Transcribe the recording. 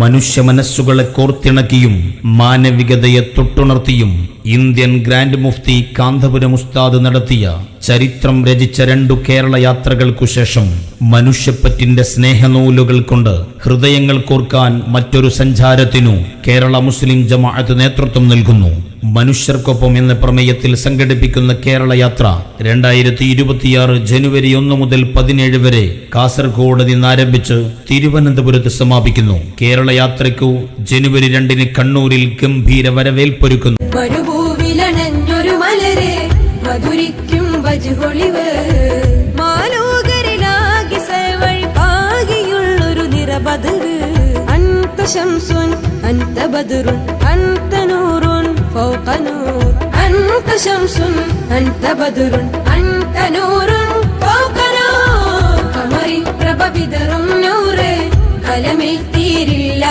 മനുഷ്യ മനസ്സുകളെ കോർത്തിണക്കിയും മാനവികതയെ തൊട്ടുണർത്തിയും Indian grand Mufti Kanthapuram ഉസ്താദ് നടത്തിയ ചരിത്രം രചിച്ച 2 കേരള യാത്രകൾക്കു ശേഷം മനുഷ്യപ്പറ്റിന്റെ സ്നേഹനൂലുകൾ കൊണ്ട് ഹൃദയങ്ങൾ കോർക്കാൻ മറ്റൊരു സഞ്ചാരത്തിനു കേരള മുസ്ലിം ജമാഅത്ത് നേതൃത്വം നൽകുന്നു. മനുഷ്യർക്കൊപ്പം എന്ന പ്രമേയത്തിൽ സംഘടിപ്പിക്കുന്ന കേരള യാത്ര 2026 ജനുവരി 1 മുതൽ 17 വരെ കാസർഗോഡ് നിന്ന് ആരംഭിച്ച് തിരുവനന്തപുരത്ത് സമാപിക്കുന്നു. കേരള യാത്രയ്ക്കു ജനുവരി 2 കണ്ണൂരിൽ ഗംഭീര വരവേൽപ്പൊരുക്കുന്നു. മരുഭൂവിലണഞ്ഞൊരു മലരെ മധുരിക്കും വജ്ഹൊളിവ്, മാലോകരിലാകി സൽവഴി പാകിയുള്ളൊരു നിറബദറ്. അൻത ശംസുൻ അൻത ബദറുൻ അൻത നൂറുൻ ഫൗഖ നൂർ. അൻത ശംസുൻ അൻത ബദറുൻ അൻത നൂറുൻ ഫൗഖ നൂർ. ഖമറിൻ പ്രഭ വിതറും നൂറ്, കലമിൽ തീരില്ല